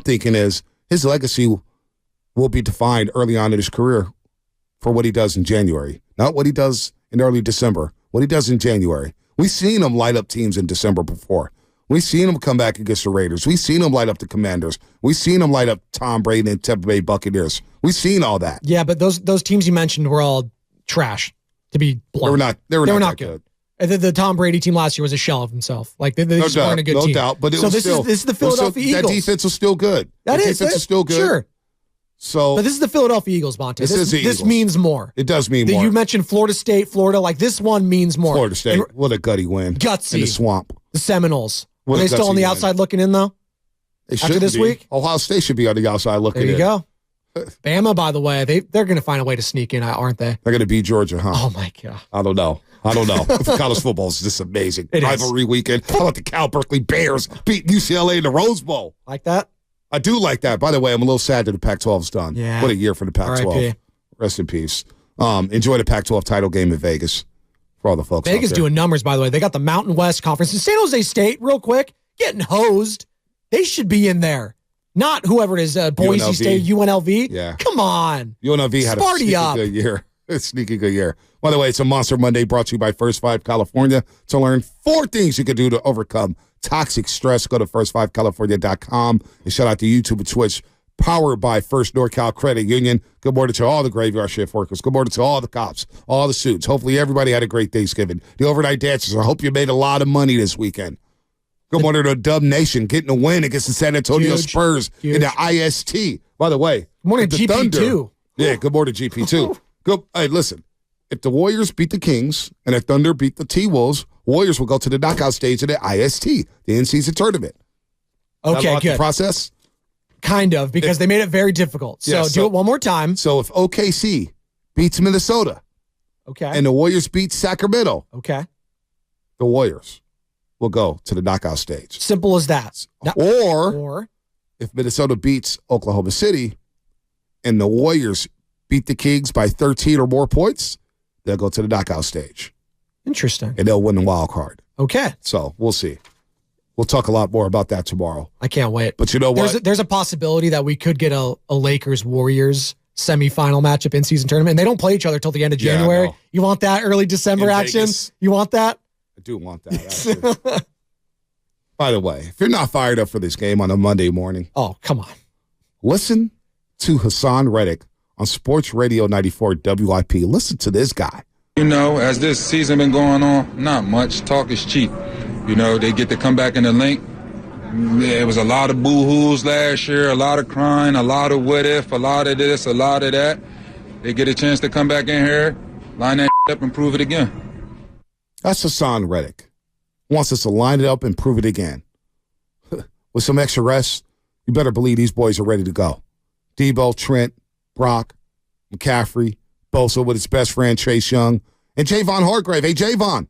thinking is his legacy will be defined early on in his career for what he does in January, not what he does in early December, what he does in January. We've seen him light up teams in December before. We've seen him come back against the Raiders. We've seen him light up the Commanders. We've seen him light up Tom Brady and Tampa Bay Buccaneers. We've seen all that. Yeah, but those teams you mentioned were all trash, to be blunt. They were not good. The Tom Brady team last year was a shell of himself. Like they just weren't a good team. No doubt. But this is the Philadelphia Eagles. That defense was still good. Defense is still good. Sure. So, but this is the Philadelphia Eagles, Monte. This means more. It does mean more. You mentioned Florida State, Florida. Like this one means more. Florida State. What a gutty win. Gutsy. In the swamp. The Seminoles. Are they still on the outside looking in, though? They after this week? Ohio State should be on the outside looking in. There you go. Bama, by the way, they're going to find a way to sneak in, aren't they? They're going to beat Georgia, huh? Oh, my God. I don't know. College football is just amazing. Rivalry weekend. How about the Cal Berkeley Bears beat UCLA in the Rose Bowl? Like that? I do like that. By the way, I'm a little sad that the Pac-12's done. Yeah. What a year for the Pac-12. R.I.P. Rest in peace. Enjoy the Pac-12 title game in Vegas for all the folks Vegas out there. doing numbers, by the way. They got the Mountain West Conference. And San Jose State, real quick, getting hosed. They should be in there. Not whoever it is, Boise UNLV. State, UNLV. Yeah. Come on. UNLV had a sneaky good year. A sneaky good year. By the way, it's a Monster Monday brought to you by First 5 California. To learn 4 things you can do to overcome toxic stress, go to first5california.com and shout out to YouTube and Twitch, powered by First NorCal Credit Union. Good morning to all the graveyard shift workers. Good morning to all the cops, all the suits. Hopefully everybody had a great Thanksgiving. The overnight dancers, I hope you made a lot of money this weekend. Good morning to Dub Nation getting a win against the San Antonio Spurs in the IST. By the way, good morning to GP2. Thunder, yeah, good morning to GP2. Good. Hey, listen, if the Warriors beat the Kings and if Thunder beat the T-Wolves, Warriors will go to the knockout stage of the IST, the in-season tournament. Okay, good. The process? Kind of, because they made it very difficult. So, do it one more time. So if OKC beats Minnesota, okay, and the Warriors beat Sacramento, okay, the Warriors will go to the knockout stage. Simple as that. Or if Minnesota beats Oklahoma City and the Warriors beat the Kings by 13 or more points, they'll go to the knockout stage. Interesting. And they'll win the wild card. Okay. So we'll see. We'll talk a lot more about that tomorrow. I can't wait. But you know what? There's a possibility that we could get a Lakers-Warriors semifinal matchup in season tournament. And they don't play each other till the end of January. Yeah, you want that early December in action? Vegas. You want that? I do want that, actually. By the way, if you're not fired up for this game on a Monday morning, oh, come on. Listen to Hassan Reddick on Sports Radio 94 WIP. Listen to this guy. You know, as this season been going on, not much. Talk is cheap. You know, they get to come back in the link. There was a lot of boo-hoos last year, a lot of crying, a lot of what if, a lot of this, a lot of that. They get a chance to come back in here, line that up and prove it again. That's Hassan Reddick. Wants us to line it up and prove it again. With some extra rest, you better believe these boys are ready to go. Debo, Trent, Brock, McCaffrey, Bosa with his best friend, Chase Young, and Javon Hargrave. Hey, Javon,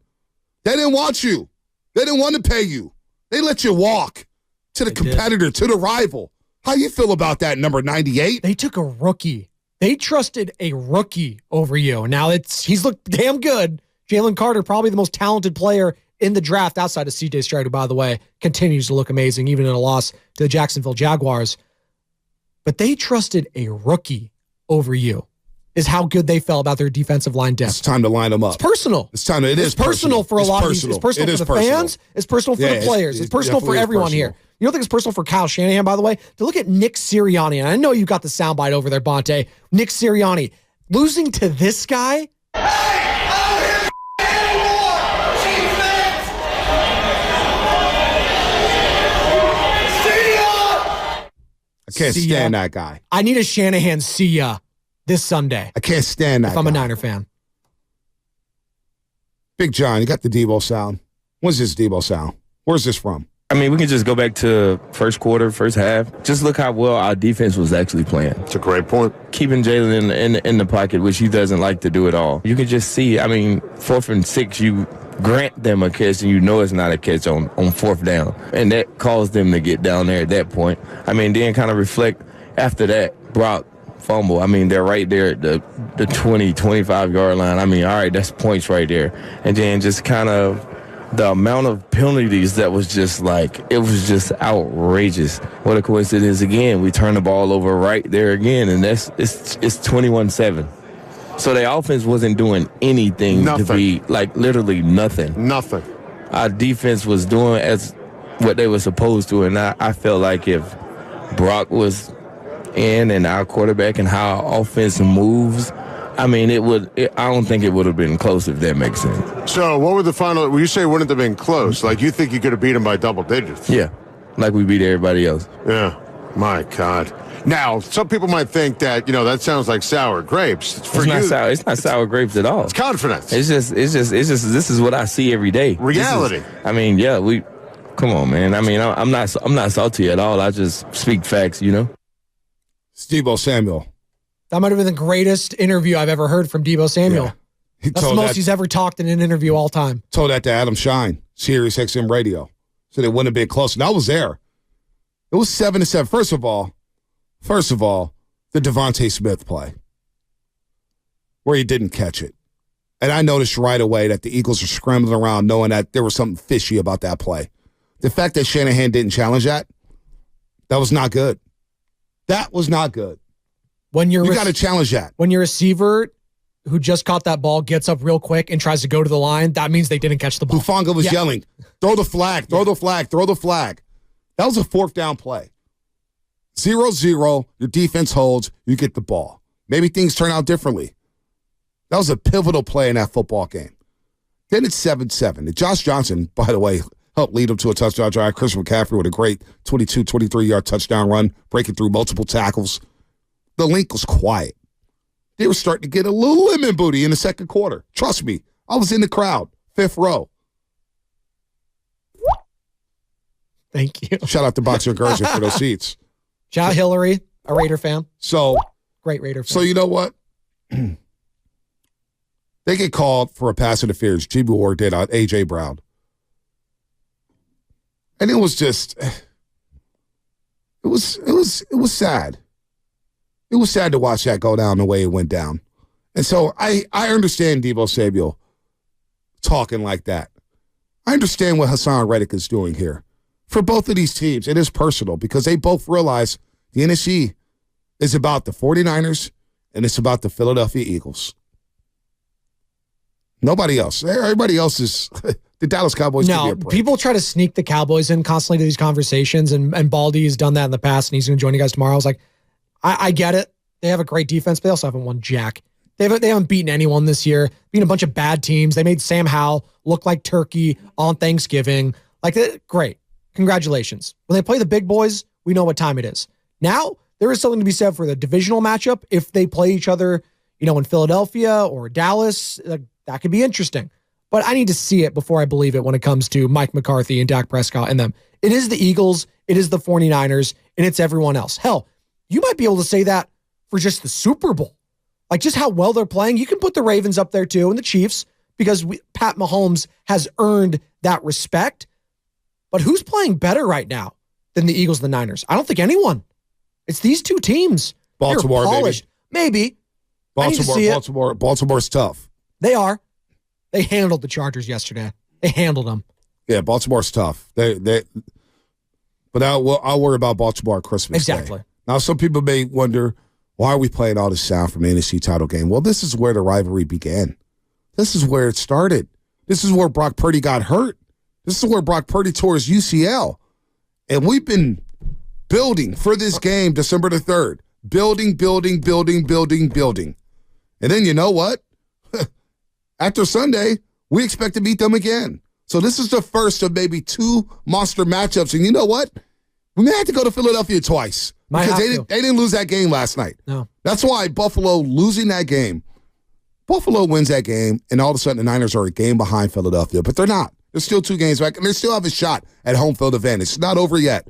they didn't want you. They didn't want to pay you. They let you walk to the competitor, to the rival. How you feel about that, number 98? They took a rookie. They trusted a rookie over you. Now he's looked damn good. Jalen Carter, probably the most talented player in the draft outside of C.J. Stroud, who, by the way, continues to look amazing, even in a loss to the Jacksonville Jaguars. But they trusted a rookie over you, is how good they felt about their defensive line depth. It's time to line them up. It's personal. It's time. It is personal for a lot of these. It's personal for the fans. It's personal for the players. It's personal for everyone here. You don't think it's personal for Kyle Shanahan, by the way? To look at Nick Sirianni, and I know you got the soundbite over there, Bonte. Nick Sirianni, losing to this guy. I can't stand that guy. I need a Shanahan see ya this Sunday. I can't stand that if I'm guy. a Niner fan. Big John, you got the Debo sound. What's this Debo sound? Where's this from? I mean, we can just go back to first quarter, first half. Just look how well our defense was actually playing. It's a great point. Keeping Jalen in the pocket, which he doesn't like to do at all. You can just see, I mean, 4th and 6, you grant them a catch, and you know it's not a catch on 4th down. And that caused them to get down there at that point. I mean, then kind of reflect after that, Brock fumble. I mean, they're right there at the 20, 25-yard line. I mean, all right, that's points right there. And then just kind of the amount of penalties that was just like, it was just outrageous. What a coincidence again. We turned the ball over right there again, and it's 21-7. So the offense wasn't doing anything to be, like, literally nothing. Nothing. Our defense was doing as what they were supposed to, and I felt like if Brock was in and our quarterback and how our offense moves, I mean, I don't think it would have been close, if that makes sense. So what were the final, when you say it wouldn't have been close, like you think you could have beat them by double digits? Yeah, like we beat everybody else. Yeah, my God. Now, some people might think that, that sounds like sour grapes. It's not sour grapes at all. It's confidence. It's just, this is what I see every day. Reality. Come on, man. I mean, I'm not salty at all. I just speak facts, Deebo Samuel. That might have been the greatest interview I've ever heard from Deebo Samuel. Yeah. That's the most he's ever talked in an interview all time. Told that to Adam Shine, Sirius XM Radio. So they wouldn't have been close. And I was there. It was 7-7. First of all, the Devontae Smith play, where he didn't catch it. And I noticed right away that the Eagles are scrambling around knowing that there was something fishy about that play. The fact that Shanahan didn't challenge that was not good. That was not good. You got to challenge that. When your receiver who just caught that ball gets up real quick and tries to go to the line, that means they didn't catch the ball. Hufanga was yelling, throw the flag, throw the flag, throw the flag. That was a fourth down play. 0-0, your defense holds, you get the ball. Maybe things turn out differently. That was a pivotal play in that football game. Then it's 7-7. And Josh Johnson, by the way, helped lead them to a touchdown drive. Chris McCaffrey with a great 22, 23-yard touchdown run, breaking through multiple tackles. The link was quiet. They were starting to get a little lemon booty in the second quarter. Trust me, I was in the crowd, 5th row. Thank you. Shout out to Boxer Gershon for those seats. Shout out Hillary, a Raider fan. So great Raider fan. So you know what? They get called for a pass interference. G.B. Ward did on A.J. Brown. And it was just, it was sad. It was sad to watch that go down the way it went down. And so I understand Deebo Samuel talking like that. I understand what Hassan Reddick is doing here. For both of these teams, it is personal because they both realize the NFC is about the 49ers and it's about the Philadelphia Eagles. Nobody else. Everybody else is the Dallas Cowboys. No, people try to sneak the Cowboys in constantly to these conversations, and Baldy has done that in the past, and he's going to join you guys tomorrow. I was like, I get it. They have a great defense, but they also haven't won jack. They haven't beaten anyone this year. Beaten a bunch of bad teams. They made Sam Howell look like turkey on Thanksgiving. Great. Congratulations. When they play the big boys, we know what time it is. Now, there is something to be said for the divisional matchup. If they play each other, in Philadelphia or Dallas, that could be interesting. But I need to see it before I believe it when it comes to Mike McCarthy and Dak Prescott and them. It is the Eagles, it is the 49ers, and it's everyone else. Hell, you might be able to say that for just the Super Bowl. Like just how well they're playing. You can put the Ravens up there too and the Chiefs because Pat Mahomes has earned that respect. But who's playing better right now than the Eagles and the Niners? I don't think anyone. It's these two teams. Baltimore, maybe. Baltimore's tough. They are. They handled the Chargers yesterday. They handled them. Yeah, Baltimore's tough. But I'll worry about Baltimore Christmas Exactly. Day. Now, some people may wonder, why are we playing all this sound from the NFC title game? Well, this is where the rivalry began. This is where it started. This is where Brock Purdy got hurt. This is where Brock Purdy tore his UCL. And we've been building for this game December the 3rd. Building. And then you know what? After Sunday, we expect to beat them again. So this is the first of maybe 2 monster matchups. And you know what? We may have to go to Philadelphia twice. Because they didn't lose that game last night. No. That's why Buffalo losing that game. Buffalo wins that game, and all of a sudden the Niners are a game behind Philadelphia. But they're not. They're still 2 games back, and they still have a shot at home field advantage. It's not over yet.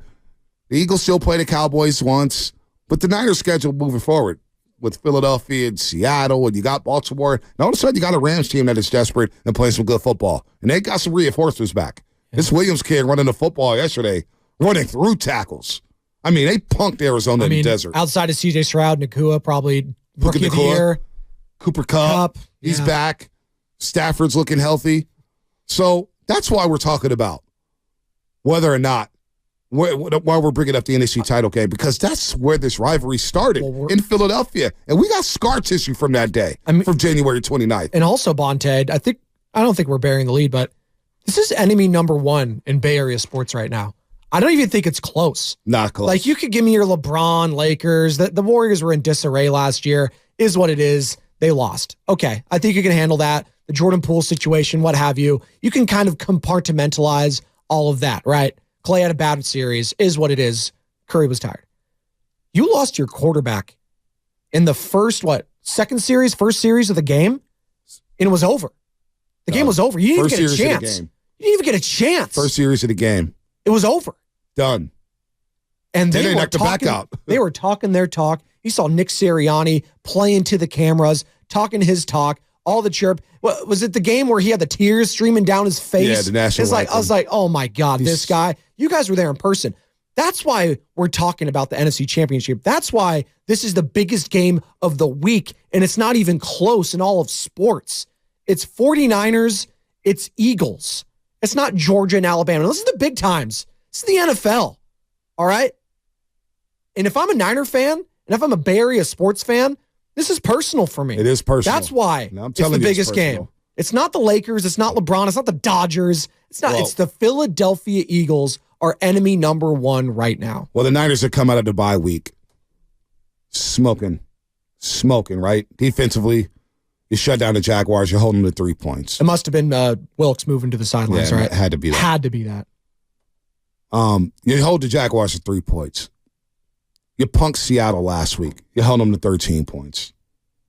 The Eagles still play the Cowboys once, but the Niners schedule moving forward with Philadelphia and Seattle, and you got Baltimore. And all of a sudden you got a Rams team that is desperate and playing some good football. And they got some reinforcements back. Yeah. This Williams kid running the football yesterday, running through tackles. I mean, they punked Arizona in the desert. Outside of C.J. Stroud, Nakua probably rookie of the year. Cooper Kupp, he's back. Stafford's looking healthy. So That's why we're talking about whether or not, why we're bringing up the NFC title game, because that's where this rivalry started in Philadelphia. And we got scar tissue from that day, from January 29th. And also, Bonte, I don't think we're bearing the lead, but this is enemy number one in Bay Area sports right now. I don't even think it's close. Not close. Like, you could give me your LeBron, Lakers. The Warriors were in disarray last year. Is what it is. They lost. Okay, I think you can handle that. The Jordan Poole situation, what have you. You can kind of compartmentalize all of that, right? Clay had a bad series. Is what it is. Curry was tired. You lost your quarterback in the first series of the game, and it was over. The game was over. You didn't even get a chance. You didn't even get a chance. First series of the game. It was over. Done. And they were knocked the back out. They were talking their talk. You saw Nick Sirianni playing to the cameras, talking his talk, all the chirp. Was it the game where he had the tears streaming down his face? Yeah, the national anthem. I was like, oh my God, this guy. You guys were there in person. That's why we're talking about the NFC Championship. That's why this is the biggest game of the week, and it's not even close in all of sports. It's 49ers, it's Eagles. It's not Georgia and Alabama. This is the big times. This is the NFL. All right? And if I'm a Niner fan, and if I'm a Bay Area sports fan, this is personal for me. It is personal. That's why it's the biggest game. It's not the Lakers. It's not LeBron. It's not the Dodgers. It's not. It's the Philadelphia Eagles are enemy number one right now. Well, the Niners have come out of the bye week smoking, right? Defensively, you shut down the Jaguars. You're holding them to 3 points. It must have been Wilkes moving to the sidelines, right? It had to be that. Had to be that. You hold the Jaguars to 3 points. You punked Seattle last week. You held them to 13 points.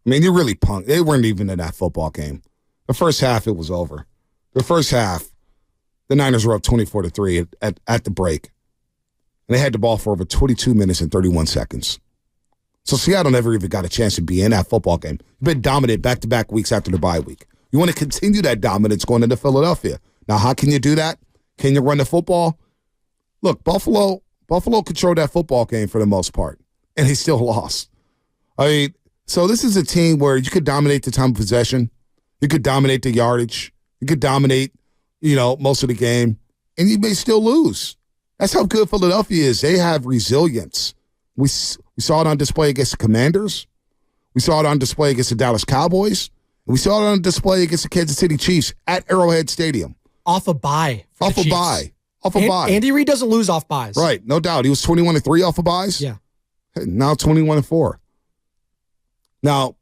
I mean, you really punked. They weren't even in that football game. The first half, it was over. The first half, the Niners were up 24-3 at the break. And they had the ball for over 22 minutes and 31 seconds. So Seattle never even got a chance to be in that football game. You've been dominant back-to-back weeks after the bye week. You want to continue that dominance going into Philadelphia. Now, how can you do that? Can you run the football? Look, Buffalo controlled that football game for the most part, and he still lost. I mean, so this is a team where you could dominate the time of possession. You could dominate the yardage. You could dominate, most of the game, and you may still lose. That's how good Philadelphia is. They have resilience. We saw it on display against the Commanders. We saw it on display against the Dallas Cowboys. And we saw it on display against the Kansas City Chiefs at Arrowhead Stadium. Off a bye. Off a bye. Andy Reid doesn't lose off buys. Right, no doubt. He was 21-3 off of buys. Yeah. Now 21-4. Now,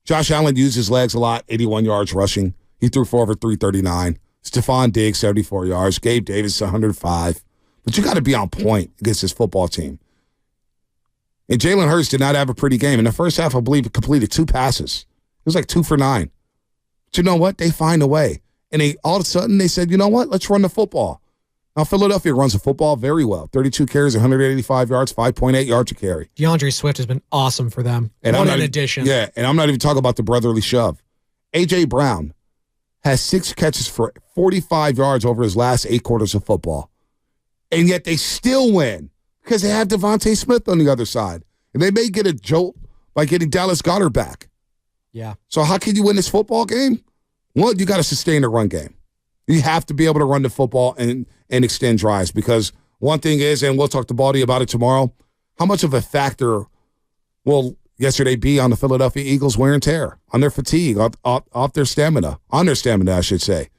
Josh Allen used his legs a lot, 81 yards rushing. He threw for over 339. Stephon Diggs, 74 yards. Gabe Davis, 105. But you got to be on point against this football team. And Jalen Hurts did not have a pretty game. In the first half, I believe, he completed 2 passes. It was like 2 for 9. But you know what? They find a way. And all of a sudden, they said, you know what? Let's run the football. Now, Philadelphia runs the football very well. 32 carries, 185 yards, 5.8 yards a carry. DeAndre Swift has been awesome for them. And what an addition. Yeah, and I'm not even talking about the brotherly shove. A.J. Brown has 6 catches for 45 yards over his last 8 quarters of football. And yet they still win because they have Devontae Smith on the other side. And they may get a jolt by getting Dallas Goedert back. Yeah. So how can you win this football game? Well, you got to sustain the run game. You have to be able to run the football and extend drives, because one thing is, and we'll talk to Baldy about it tomorrow, how much of a factor will yesterday be on the Philadelphia Eagles wear and tear, on their fatigue, off their stamina, on their stamina, I should say.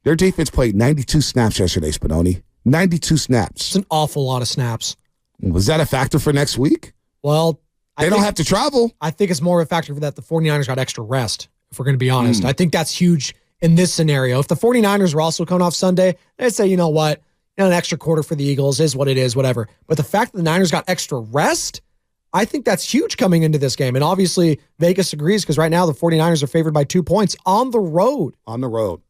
Their defense played 92 snaps yesterday, Spinoni. 92 snaps. It's an awful lot of snaps. Was that a factor for next week? Well, they don't have to travel. I think it's more of a factor for that the 49ers got extra rest, if we're going to be honest. I think that's huge in this scenario. If the 49ers were also coming off Sunday, they'd say, you know what, an extra quarter for the Eagles is what it is, whatever. But the fact that the Niners got extra rest, I think that's huge coming into this game. And obviously, Vegas agrees, because right now the 49ers are favored by 2 points on the road. On the road.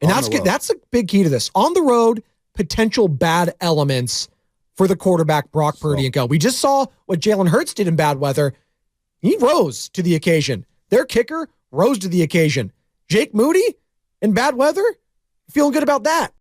And that's a big key to this. On the road, potential bad elements for the quarterback, Brock Purdy, and go. We just saw what Jalen Hurts did in bad weather. He rose to the occasion. Their kicker rose to the occasion. Jake Moody in bad weather? Feeling good about that.